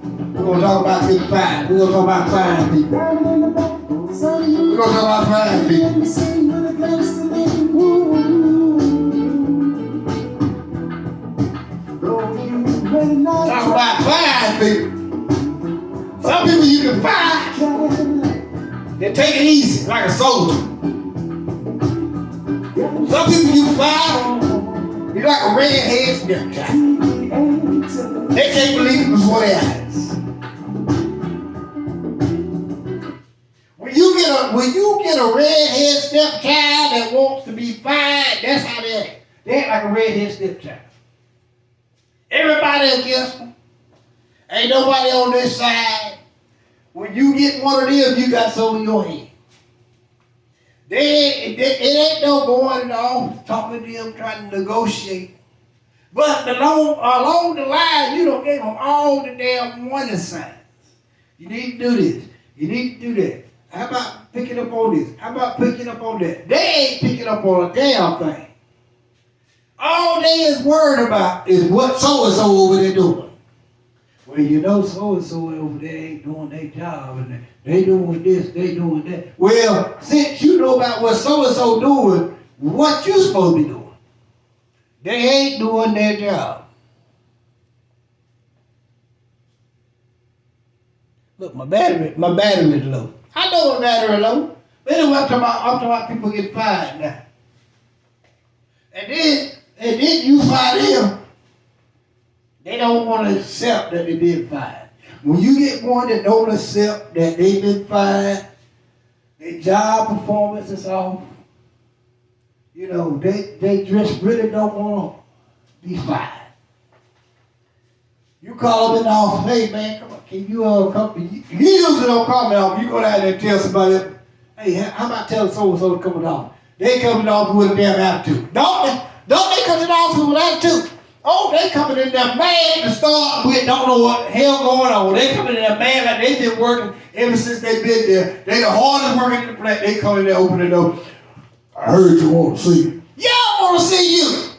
We're going to talk about getting fired. We're going to talk about firing people. We're going to talk about firing people. Talk about firing people. Some people you can fire. They take it easy, like a soldier. Some people you fire, you're like a redhead stepchild. They can't believe it before their eyes. When you get a redhead stepchild that wants to be fired, that's how they act. They act like a redhead stepchild. Everybody against them. Ain't nobody on this side. When you get one of them, you got some in your head. It ain't no going in the office talking to them, trying to negotiate. But along the line, you don't give them all the damn warning signs. You need to do this. You need to do that. How about picking up on this? How about picking up on that? They ain't picking up on a damn thing. All they is worried about is what so-and-so over there doing. Well, you know so-and-so over there ain't doing their job, and they doing this, they doing that. Well, since you know about what so-and-so doing, what you supposed to be doing? They ain't doing their job. Look, my battery is low. I know my battery is low. But anyway, I'm talking about people getting fired now. And then you fire them. They don't want to accept that they've been fired. When you get one that don't accept that they've been fired, their job performance is off. You know, they just really don't want to be fired. You call them in the office, hey man, come on, can you come? You usually don't call me off. You go down there and tell somebody, hey, how about telling so-and-so to come to the office? They come to the office with a damn attitude. Don't they come to the office with attitude? Oh, they coming in there mad to start with, don't know what the hell going on. They coming in there mad like they've been working ever since they've been there. They the hardest working in the plant. They come in there, open the door. I heard you want to see me. Yeah, I want to see you.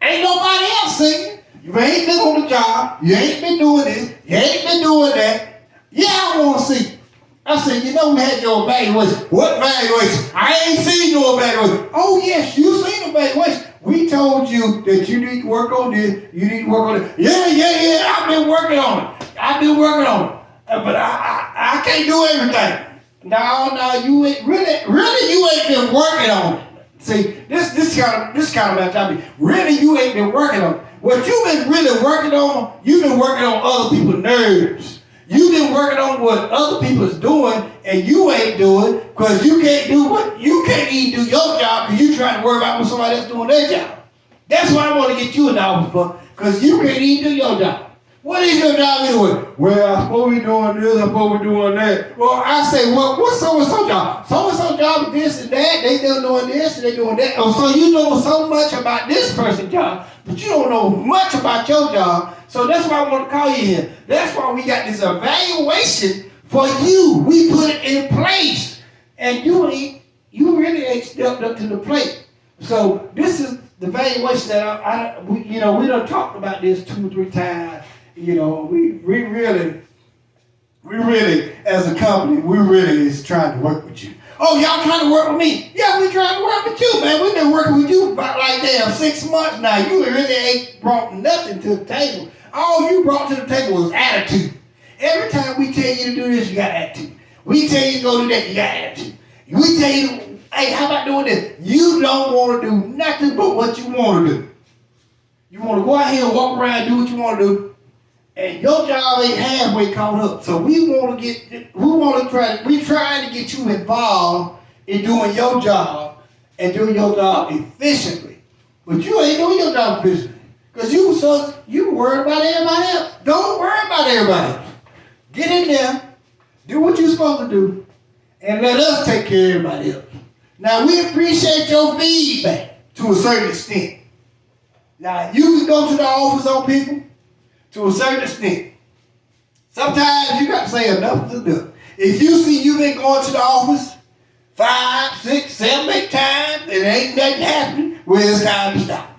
Ain't nobody else see you. You ain't been on the job. You ain't been doing this. You ain't been doing that. Yeah, I want to see you. I said, you know we had your evaluation. What evaluation? I ain't seen no evaluation. Oh, yes, you seen evaluation. We told you that you need to work on this. You need to work on it. Yeah. I've been working on it. But I can't do everything. No, you ain't really you ain't been working on it. See, this kind of mentality. Really, you ain't been working on it. What you've been really working on, you've been working on other people's nerves. You've been working on what other people is doing, and you ain't doing because you can't even do your job because you trying to worry about what somebody else doing their job. That's what I want to get you in the office for, because you can't even do your job. What is your job anyway? Well, I'm supposed to be doing this, I'm supposed to be doing that. Well, I say, well, what's so-and-so job? So-and-so job is this and that. They doing this and they doing that. Oh, so you know so much about this person's job, but you don't know much about your job. So that's why I want to call you here. That's why we got this evaluation for you. We put it in place. And you really ain't stepped up to the plate. So this is the evaluation that we done talked about this 2 or 3 times. You know, we really, as a company, we really is trying to work with you. Oh, y'all trying to work with me? Yeah, we trying to work with you, man. We've been working with you about like damn 6 months now. You really ain't brought nothing to the table. All you brought to the table was attitude. Every time we tell you to do this, you got attitude. We tell you to go do that, you got attitude. We tell you, hey, how about doing this? You don't want to do nothing but what you want to do. You want to go out here and walk around and do what you want to do. And your job ain't halfway caught up. So we're trying to get you involved in doing your job and doing your job efficiently. But you ain't doing your job efficiently. Because you worried about everybody else. Don't worry about everybody else. Get in there, do what you're supposed to do, and let us take care of everybody else. Now, we appreciate your feedback to a certain extent. Now, you can go to the office on people to a certain extent. Sometimes you got to say enough is enough. If you see you've been going to the office 5, 6, 7, 8 times and ain't nothing happening, well, it's time to stop.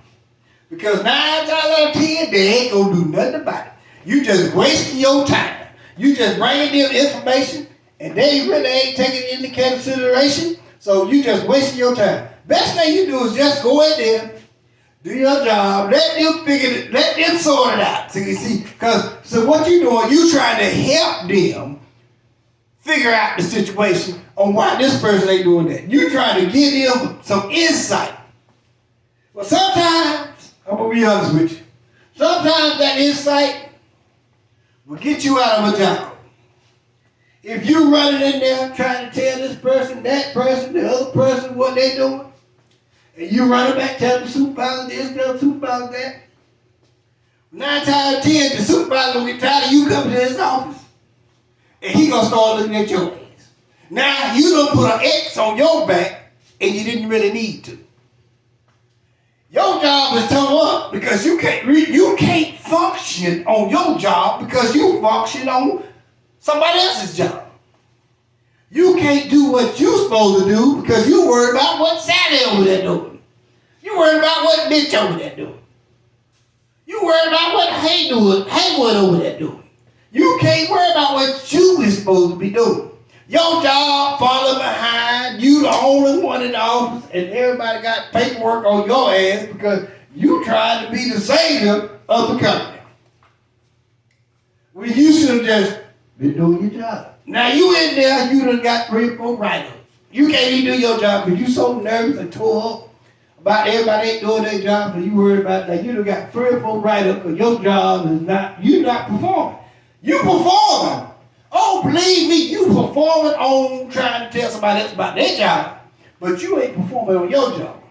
Because 9 times out of 10, they ain't going to do nothing about it. You just wasting your time. You just bringing them information, and they really ain't taking it into consideration. So you just wasting your time. Best thing you do is just go in there, do your job, let them sort it out. See, so what you doing, you trying to help them figure out the situation on why this person ain't doing that. You trying to give them some insight. Well, sometimes, I'm going to be honest with you, sometimes that insight will get you out of a job. If you running in there trying to tell this person, that person, the other person what they doing, and you running back telling the supervisor this, tell the supervisor that, 9 times out of 10, the supervisor will get tired of you coming to his office, and he gonna start looking at your ass. Now, you done put an X on your back, and you didn't really need to. Your job is toe up because you can't function on your job because you function on somebody else's job. You can't do what you're supposed to do because you worry about what Sally over there doing. You worry about what bitch over there doing. You worry about what Haywood over there doing. You can't worry about what you is supposed to be doing. Your job falling behind, you the only one in the office, and everybody got paperwork on your ass because you trying to be the savior of the company. Well, you should have just been doing your job. Now you in there, you done got 3 or 4 write-ups. You can't even do your job because you so nervous and tore up about everybody ain't doing their job, so you worried about that. You done got 3 or 4 write-ups because your job is you're not performing. You performing. Oh, believe me, you performing on trying to tell somebody else about their job, but you ain't performing on your job.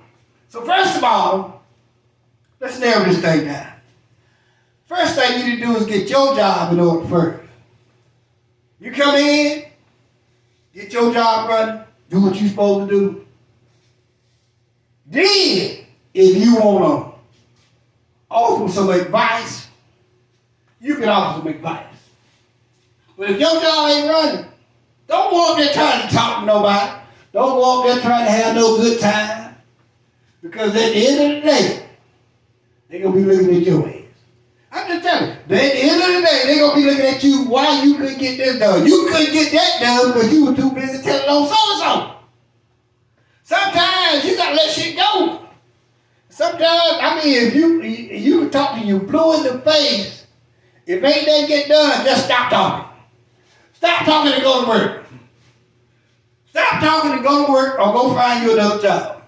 So first of all, let's narrow this thing down. First thing you need to do is get your job in order first. You come in, get your job running, do what you're supposed to do. Then, if you want to offer some advice, you can offer some advice. But if your job ain't running, don't go up there trying to talk to nobody. Don't go up there trying to have no good time. Because at the end of the day, they're going to be looking at your ass. I'm just telling you, at the end of the day, they're going to be looking at you why you couldn't get this done. You couldn't get that done because you were too busy telling on so-and-so. Sometimes you got to let shit go. Sometimes, if you can talk to you blue in the face, if ain't that get done, just stop talking. Stop talking and go to work. Stop talking and go to work or go find you another job.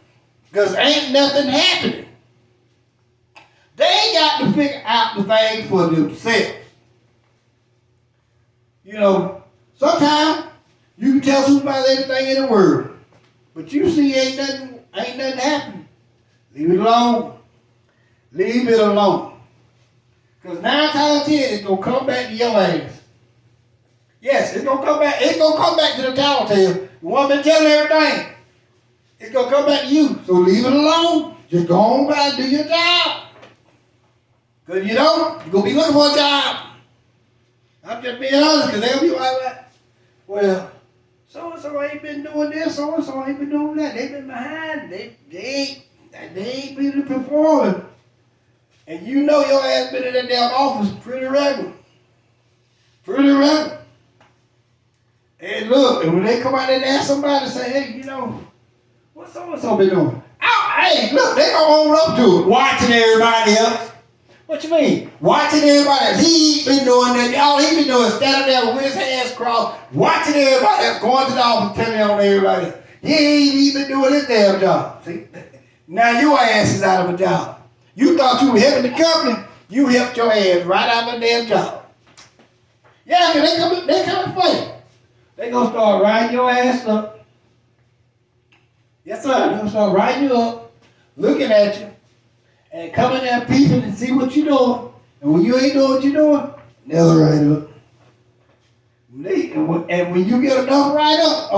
Because ain't nothing happening. They got to figure out the thing for themselves. You know, sometimes you can tell somebody everything in the world, but you see ain't nothing happening. Leave it alone. Leave it alone. Because 9 times out of 10, it's going to come back to your ass. Yes, it's going to come back. It's going to come back to the tattletale. The one been telling everything. It's going to come back to you. So leave it alone. Just go on by and do your job. Because you don't, you're going to be looking for a job. I'm just being honest because they'll be like, well, so-and-so ain't been doing this, so-and-so ain't been doing that. They've been behind. They ain't really performing. And you know your ass been in that damn office pretty regular. Pretty regular. And look, and when they come out there and ask somebody, say, hey, you know, what so-and-so been doing? Hey, look, they gonna own up to it, watching everybody else. What you mean? Watching everybody else. He ain't been doing that. All he been doing is standing there with his hands crossed, watching everybody else, going to the office, telling on everybody else. He ain't even doing his damn job. See? Now your ass is out of a job. You thought you were helping the company, you helped your ass right out of a damn job. Yeah, because they coming for you. They gonna start riding your ass up. Yes, sir. They gonna start riding you up, looking at you, and coming there peeping and see what you're doing. And when you ain't doing what you're doing, they'll ride up. And when you get enough ride up,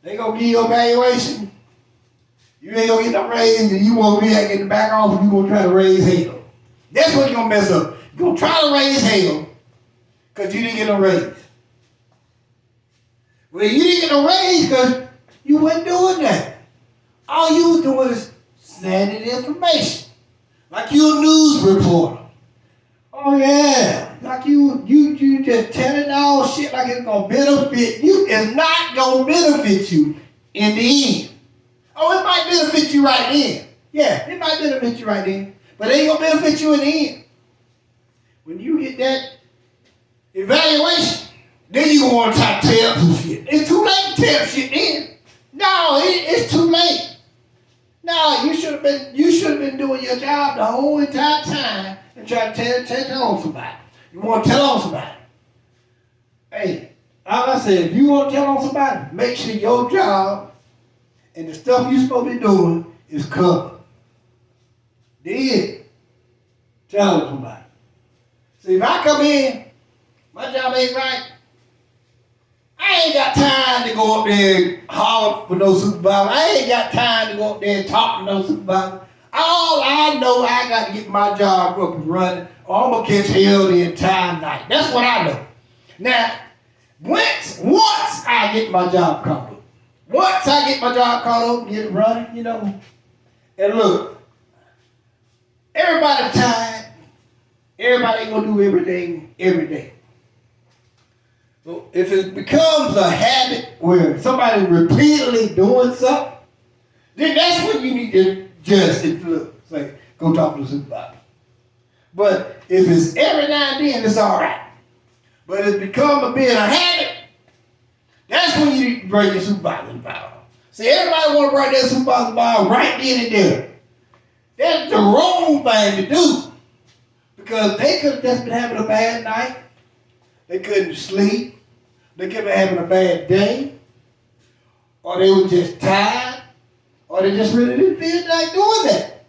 they gonna give you a valuation. You ain't gonna get no raise, and you won't be in the back office. You gonna try to raise hell. That's what you're gonna mess up. You're gonna try to raise hell because you didn't get no raise. Well, you didn't get no raise because you wasn't doing that. All you was doing is sending information. Like you're a news reporter. Oh, Oh yeah, like you just telling all shit like it's gonna benefit you. It's not gonna benefit you in the end. Oh, it might benefit you right then. Yeah, it might benefit you right then, but it ain't gonna benefit you in the end. When you get that evaluation, then you want to try to tell some shit. It's too late to tell shit then. No, it's too late. No, you should have been doing your job the whole entire time and try to tell on somebody. You want to tell on somebody. Hey, like I said, if you want to tell on somebody, make sure your job and the stuff you're supposed to be doing is covered. Then tell on somebody. See, if I come in, my job ain't right, I ain't got time to go up there and holler for no supervisor. I ain't got time to go up there and talk to no supervisor. All I know, I got to get my job up and running, or I'm going to catch hell the entire night. That's what I know. Now, once I get my job caught up, once I get my job caught up and get it running, you know, and look, everybody's tired. Everybody ain't going to do everything every day. So if it becomes a habit where somebody repeatedly doing something, then that's when you need to just look, say, go talk to the supervisor. But if it's every now and then, it's all right. But if it becomes being a habit, that's when you need to bring your supervisor involved. See, everybody want to bring their supervisor involved right then and there. That's the wrong thing to do. Because they could have just been having a bad night. They couldn't sleep. They could have been having a bad day. Or they were just tired. Or they just really didn't feel like doing that.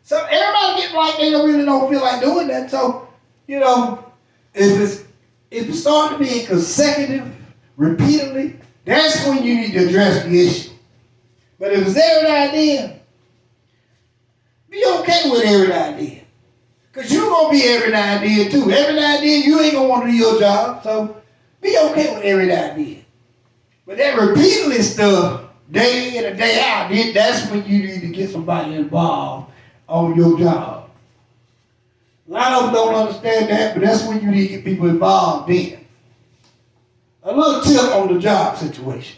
So everybody get like they really don't feel like doing that. So, you know, if it's starting to be consecutive, repeatedly, that's when you need to address the issue. But if it's every now and then, be okay with every now and then. Because you're going to be every now and then too. Every now and then you ain't going to want to do your job. So be okay with every now and then. But that repeatedly stuff, day in and day out, that's when you need to get somebody involved on your job. A lot of them don't understand that, but that's when you need to get people involved in. A little tip on the job situation.